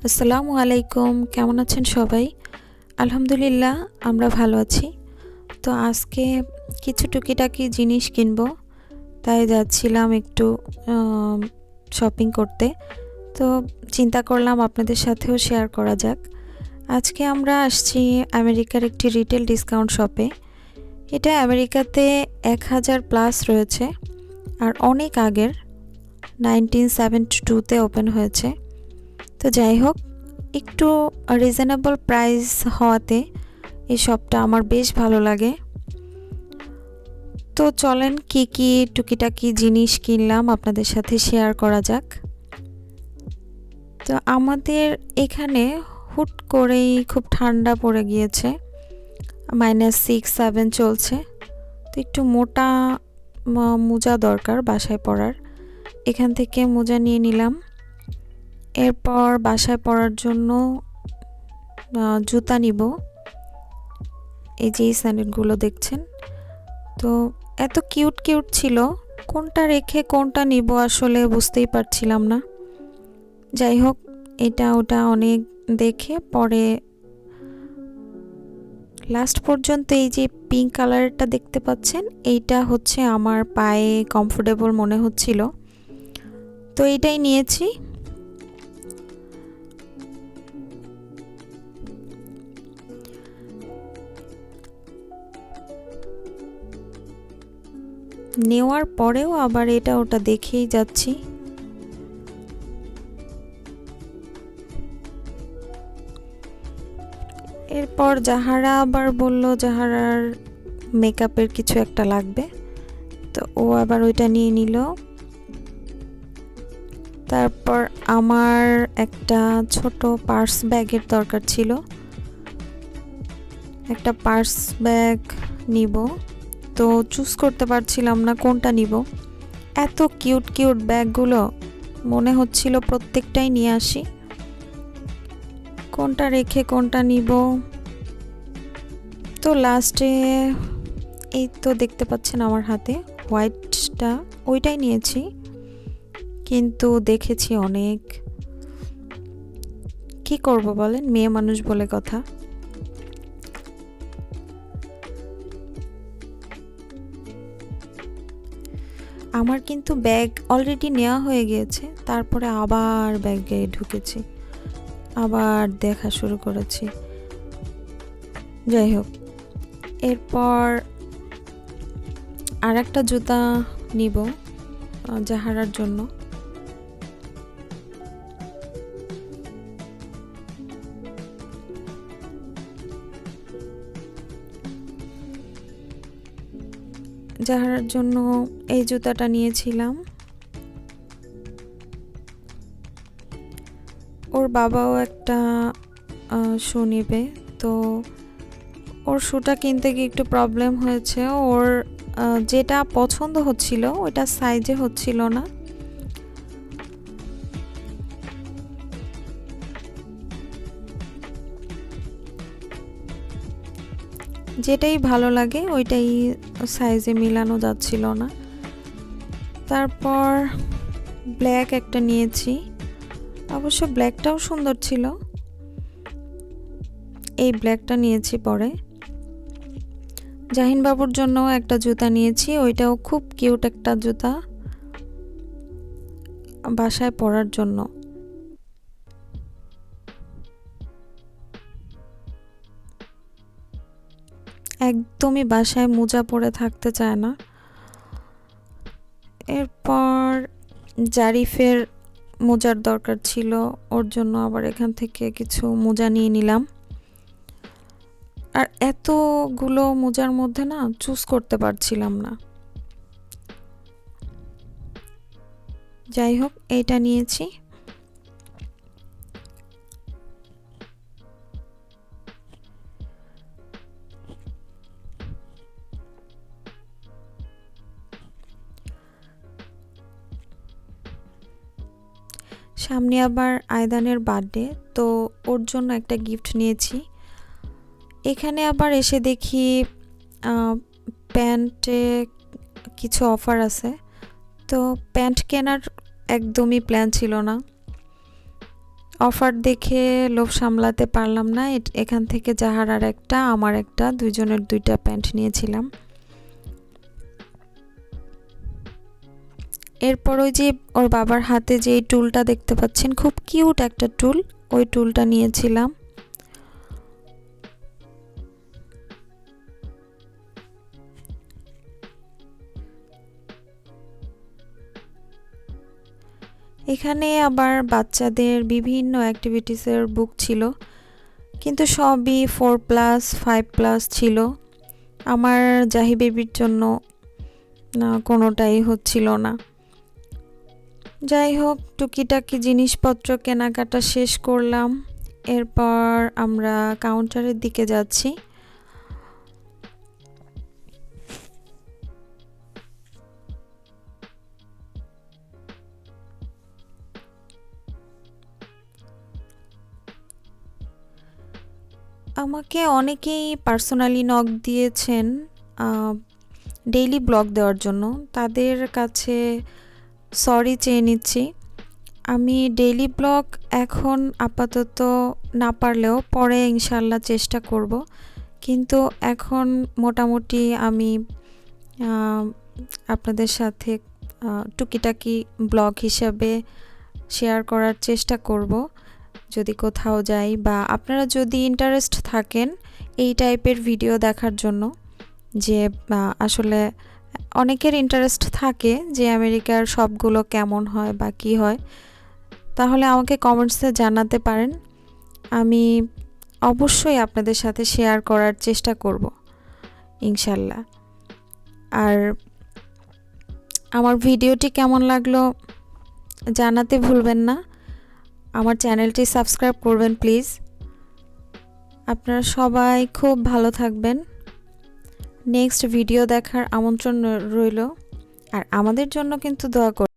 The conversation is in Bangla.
আসসালামু আলাইকুম, কেমন আছেন সবাই? আলহামদুলিল্লাহ আমরা ভালো আছি। তো আজকে কিছু টুকিটাকি জিনিস কিনবো, তাই যাচ্ছিলাম একটু শপিং করতে। তো চিন্তা করলাম আপনাদের সাথেও শেয়ার করা যাক। আজকে আমরা আসছি আমেরিকার একটি রিটেল ডিসকাউন্ট শপে। এটা আমেরিকাতে 1000+ রয়েছে আর অনেক আগের, 1972-তে ওপেন হয়েছে। তো যাই হোক, একটু রিজনেবল প্রাইস হওয়াতে এই শপটা আমার বেশ ভালো লাগে। তো চলেন কি কি টুকিটাকি জিনিস কিনলাম আপনাদের সাথে শেয়ার করা যাক। তো আমাদের এখানে হুট করেই খুব ঠান্ডা পড়ে গিয়েছে, -6-7 চলছে। তো একটু মোটা মোজা দরকার বাসায় পরার, এখান থেকে মোজা নিয়ে নিলাম। এরপর বাসায় পরার জন্য জুতা নিব। এই যে এই স্যান্ডেলগুলো দেখছেন, তো এত কিউট কিউট ছিল, কোনটা রেখে কোনটা নিব আসলে বুঝতেই পারছিলাম না। যাই হোক, এটা ওটা অনেক দেখে পরে লাস্ট পর্যন্ত এই যে পিঙ্ক কালারটা দেখতে পাচ্ছেন, এইটা হচ্ছে আমার পায়ে কমফোর্টেবল মনে হচ্ছিল, তো এইটাই নিয়েছি। নেওয়ার পরেও আবার এটা ওটা দেখেই যাচ্ছি। এরপর জাহারা আবার বলল জাহারার মেকআপের কিছু একটা লাগবে, তো ও আবার ওইটা নিয়ে নিল। তারপর আমার একটা ছোট পার্স ব্যাগের দরকার ছিল, একটা পার্স ব্যাগ নিব, তো চুজ করতে পারছিলাম না কোনটা নিব। এত কিউট কিউট ব্যাগগুলো, মনে হচ্ছিল প্রত্যেকটাই নিয়ে আসি, কোনটা রেখে কোনটা নিব। তো লাস্টে এই তো দেখতে পাচ্ছেন আমার হাতে হোয়াইটটা, ওইটাই নিয়েছি, কিন্তু দেখেছি অনেক। কি করব বলেন, মেয়ে মানুষ বলে কথা। আমার কিন্তু ব্যাগ অলরেডি নেওয়া হয়ে গিয়েছে, তারপরে আবার ব্যাগে ঢুকেছি, আবার দেখা শুরু করেছি। যাই হোক, এরপর আর একটা জুতা নিব জাহারার জন্য। জাহারার জন্য এই জুতাটা নিয়েছিলাম। ওর বাবাও একটা শু নেবে, তো ওর শুটা কিনতে গিয়ে একটু প্রবলেম হয়েছে। ওর যেটা পছন্দ হচ্ছিল ওইটা সাইজে হচ্ছিল না। যেটাই ভালো লাগে ওইটাই সাইজে মিলানো যাচ্ছিল না। তারপর ব্ল্যাক একটা নিয়েছি, অবশ্য ব্ল্যাকটাও সুন্দর ছিল, এই ব্ল্যাকটা নিয়েছি। পরে জাহিন বাবুর জন্য একটা জুতা নিয়েছি, ওইটাও খুব কিউট একটা জুতা বাসায় পরার জন্য। একদমই বাসায় মোজা পরে থাকতে চায় না। এরপর জারিফের মোজার দরকার ছিল, ওর জন্য আবার এখান থেকে কিছু মোজা নিয়ে নিলাম। আর এতগুলো মোজার মধ্যে না চুজ করতে পারছিলাম না। যাই হোক, এইটা নিয়েছি। সামনে আবার আয়দানের বার্থডে, তো ওর জন্য একটা গিফট নিয়েছি। এখানে আবার এসে দেখি প্যান্টে কিছু অফার আছে, তো প্যান্ট কেনার একদমই প্ল্যান ছিল না, অফার দেখে লোভ সামলাতে পারলাম না, এখান থেকে জাহার আর একটা আমার একটা, দুইজনের দুইটা প্যান্ট নিয়েছিলাম। এরপর ওই যে ওর বাবার হাতে যে টুলটা দেখতে পাচ্ছেন, খুব কিউট একটা টুল, ওই টুলটা নিয়েছিলাম। এখানে আবার বাচ্চাদের বিভিন্ন অ্যাক্টিভিটিসের বুক ছিল, কিন্তু সবই 4+, 5+ ছিল। আমার জাহি বেবির জন্য কোনোটাই হচ্ছিল না। যাই হোক, টুকিটাকি জিনিসপত্র কেনাকাটা শেষ করলাম। এরপর আমরা কাউন্টারের দিকে যাচ্ছি। আমাকে অনেকেই পার্সোনালি নক দিয়েছেন ডেইলি ব্লগ দেওয়ার জন্য, তাদের কাছে সরি চেয়ে নিচ্ছি। আমি ডেইলি ব্লগ এখন আপাতত না পারলেও পরে ইনশাল্লাহ চেষ্টা করব, কিন্তু এখন মোটামুটি আমি আপনাদের সাথে টুকিটাকি ব্লগ হিসাবে শেয়ার করার চেষ্টা করব যদি কোথাও যাই, বা আপনারা যদি ইন্টারেস্ট থাকেন এই টাইপের ভিডিও দেখার জন্য, যে আসলে অনেকের ইন্টারেস্ট থাকে যে আমেরিকার সবগুলো কেমন হয় বা কী হয়, তাহলে আমাকে কমেন্টসে জানাতে পারেন। আমি অবশ্যই আপনাদের সাথে শেয়ার করার চেষ্টা করব ইনশাল্লাহ। আর আমার ভিডিওটি কেমন লাগলো জানাতে ভুলবেন না। আমার চ্যানেলটি সাবস্ক্রাইব করবেন প্লিজ। আপনারা সবাই খুব ভালো থাকবেন। নেক্সট ভিডিও দেখার আমন্ত্রণ রইল, আর আমাদের জন্য কিন্তু দোয়া করবেন।